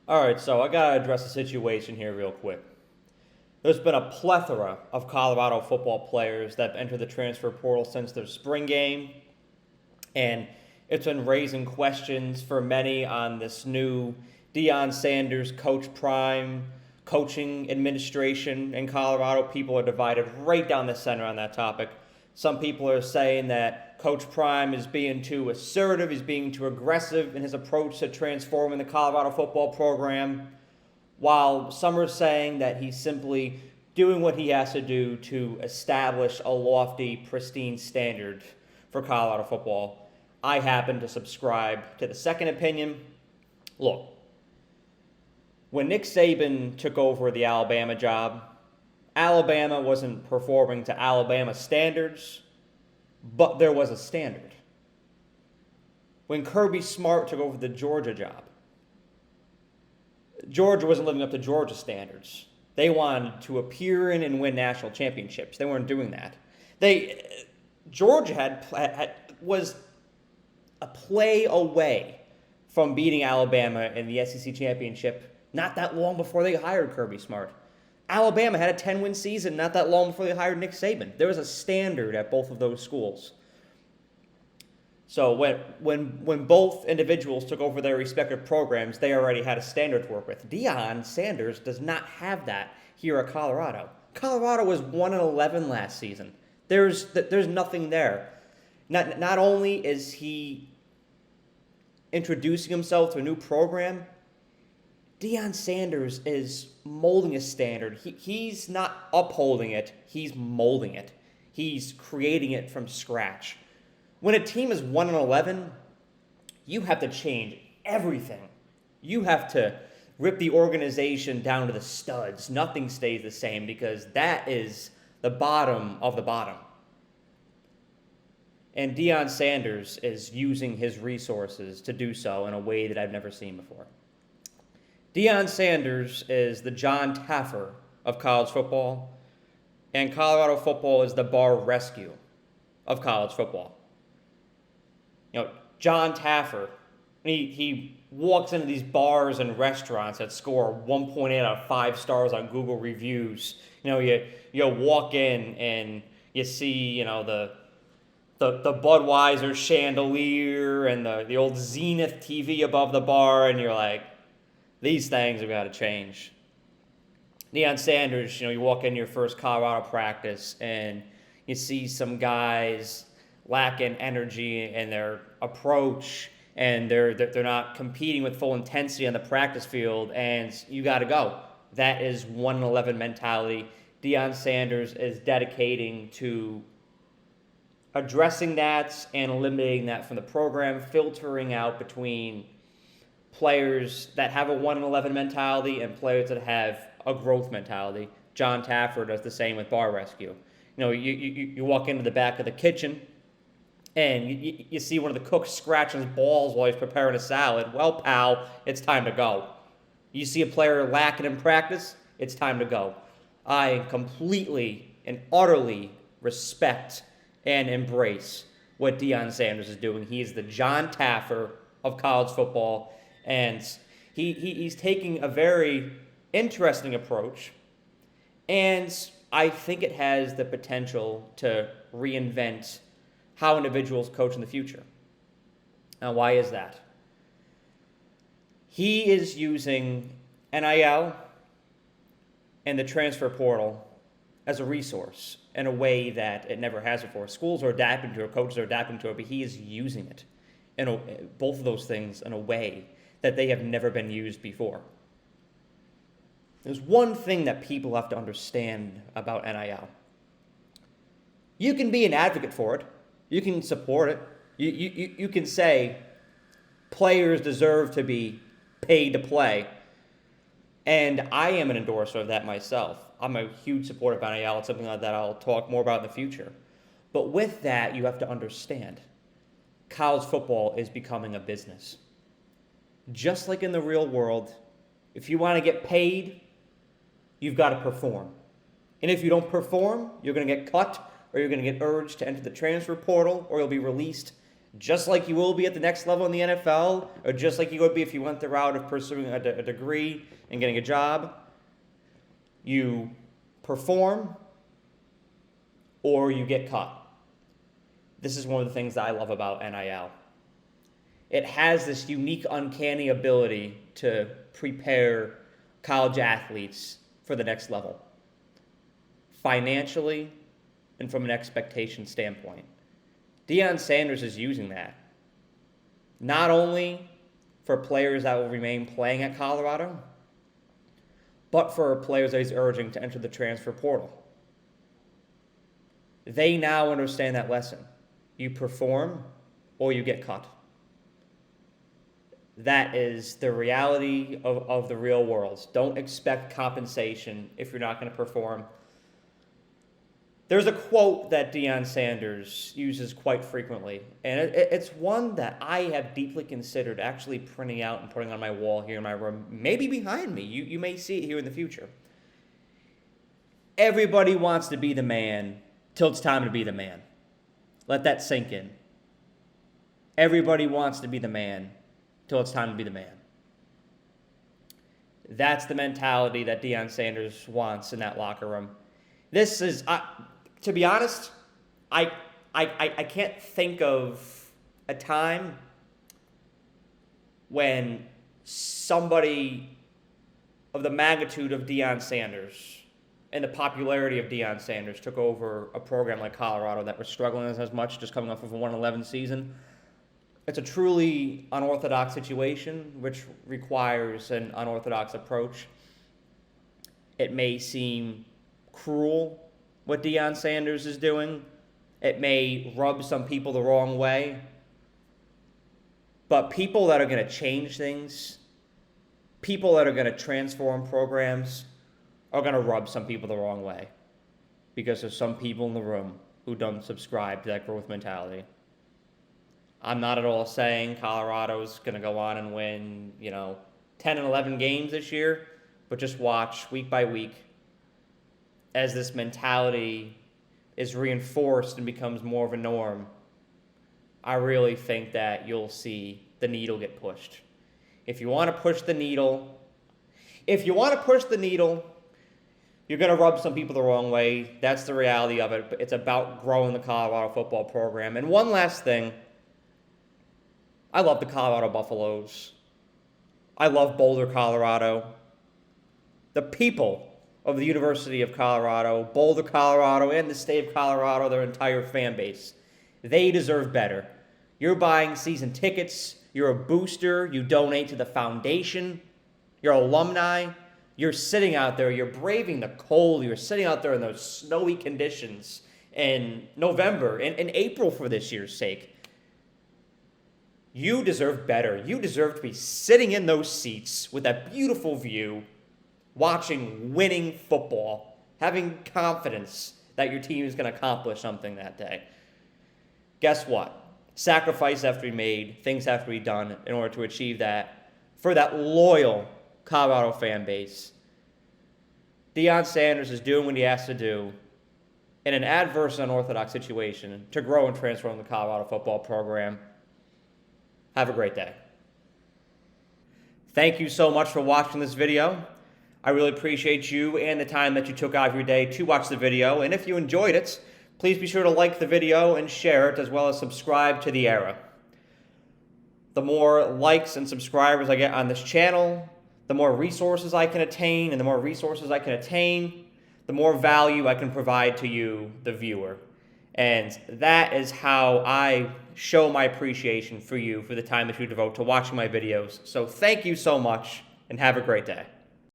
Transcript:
All right, so I got to address the situation here real quick. There's been a plethora of Colorado football players that have entered the transfer portal since their spring game, and it's been raising questions for many on this new Deion Sanders Coach Prime coaching administration in Colorado. People are divided right down the center on that topic. Some people are saying that Coach Prime is being too assertive, he's being too aggressive in his approach to transforming the Colorado football program, while some are saying that he's simply doing what he has to do to establish a lofty, pristine standard for Colorado football. I happen to subscribe to the second opinion. Look, when Nick Saban took over the Alabama job, Alabama wasn't performing to Alabama standards, but there was a standard. When Kirby Smart took over the Georgia job, Georgia wasn't living up to Georgia standards. They wanted to appear in and win national championships. They weren't doing that. Georgia was a play away from beating Alabama in the SEC championship not that long before they hired Kirby Smart. Alabama had a 10-win season not that long before they hired Nick Saban. There was a standard at both of those schools. So when both individuals took over their respective programs, they already had a standard to work with. Deion Sanders does not have that here at Colorado. Colorado was 1-11 last season. There's nothing there. Not only is he introducing himself to a new program, Deion Sanders is molding a standard. He's not upholding it, he's molding it. He's creating it from scratch. When a team is 1-11, you have to change everything. You have to rip the organization down to the studs. Nothing stays the same because that is the bottom of the bottom. And Deion Sanders is using his resources to do so in a way that I've never seen before. Deion Sanders is the John Taffer of college football, and Colorado football is the bar rescue of college football. John Taffer, he walks into these bars and restaurants that score 1.8 out of 5 stars on Google reviews. You walk in and you see, the Budweiser chandelier and the old Zenith TV above the bar, and you're like, these things have got to change. Deion Sanders, you walk into your first Colorado practice and you see some guys lacking energy in their approach, and they're not competing with full intensity on the practice field, and you got to go. That is 1-11 mentality. Deion Sanders is dedicating to addressing that and eliminating that from the program, filtering out between players that have a 1-11 mentality and players that have a growth mentality. John Taffer does the same with bar rescue. You walk into the back of the kitchen, and you see one of the cooks scratching his balls while he's preparing a salad. Well, pal, it's time to go. You see a player lacking in practice, it's time to go. I completely and utterly respect and embrace what Deion Sanders is doing. He is the John Taffer of college football, and he's taking a very interesting approach, and I think it has the potential to reinvent how individuals coach in the future. Now, why is that? He is using NIL and the transfer portal as a resource in a way that it never has before. Schools are adapting to it, coaches are adapting to it, but he is using it, both of those things, in a way that they have never been used before. There's one thing that people have to understand about NIL. You can be an advocate for it. You can support it. You can say players deserve to be paid to play. And I am an endorser of that myself. I'm a huge supporter of NIL. It's something like that I'll talk more about in the future. But with that, you have to understand college football is becoming a business. Just like in the real world, if you want to get paid, you've got to perform. And if you don't perform, you're going to get cut, or you're going to get urged to enter the transfer portal, or you'll be released just like you will be at the next level in the NFL, or just like you would be if you went the route of pursuing a degree and getting a job. You perform or you get cut. This is one of the things that I love about NIL. It has this unique, uncanny ability to prepare college athletes for the next level, financially and from an expectation standpoint. Deion Sanders is using that, not only for players that will remain playing at Colorado, but for players that he's urging to enter the transfer portal. They now understand that lesson. You perform or you get cut. That is the reality of the real world. Don't expect compensation if you're not going to perform. There's a quote that Deion Sanders uses quite frequently, and it's one that I have deeply considered actually printing out and putting on my wall here in my room, maybe behind me. You may see it here in the future. Everybody wants to be the man till it's time to be the man. Let that sink in. Everybody wants to be the man till it's time to be the man. That's the mentality that Deion Sanders wants in that locker room. This is, to be honest, I can't think of a time when somebody of the magnitude of Deion Sanders and the popularity of Deion Sanders took over a program like Colorado that was struggling as much, just coming off of a 1-11 season. It's a truly unorthodox situation, which requires an unorthodox approach. It may seem cruel what Deion Sanders is doing. It may rub some people the wrong way. But people that are going to change things, people that are going to transform programs, are going to rub some people the wrong way. Because there's some people in the room who don't subscribe to that growth mentality. I'm not at all saying Colorado's going to go on and win, 10 and 11 games this year, but just watch week by week as this mentality is reinforced and becomes more of a norm. I really think that you'll see the needle get pushed. If you want to push the needle, you're going to rub some people the wrong way. That's the reality of it. But it's about growing the Colorado football program. And one last thing. I love the Colorado Buffaloes. I love Boulder, Colorado. The people of the University of Colorado, Boulder, Colorado, and the state of Colorado, their entire fan base, they deserve better. You're buying season tickets. You're a booster. You donate to the foundation. You're alumni. You're sitting out there. You're braving the cold. You're sitting out there in those snowy conditions in November and April for this year's sake. You deserve better. You deserve to be sitting in those seats with that beautiful view, watching winning football, having confidence that your team is going to accomplish something that day. Guess what? Sacrifices have to be made. Things have to be done in order to achieve that for that loyal Colorado fan base. Deion Sanders is doing what he has to do in an adverse and unorthodox situation to grow and transform the Colorado football program. Have a great day. Thank you so much for watching this video. I really appreciate you and the time that you took out of your day to watch the video. And if you enjoyed it, please be sure to like the video and share it, as well as subscribe to The Era. The more likes and subscribers I get on this channel, the more resources I can attain, and the more resources I can attain, the more value I can provide to you, the viewer. And that is how I show my appreciation for you for the time that you devote to watching my videos. So thank you so much, and have a great day.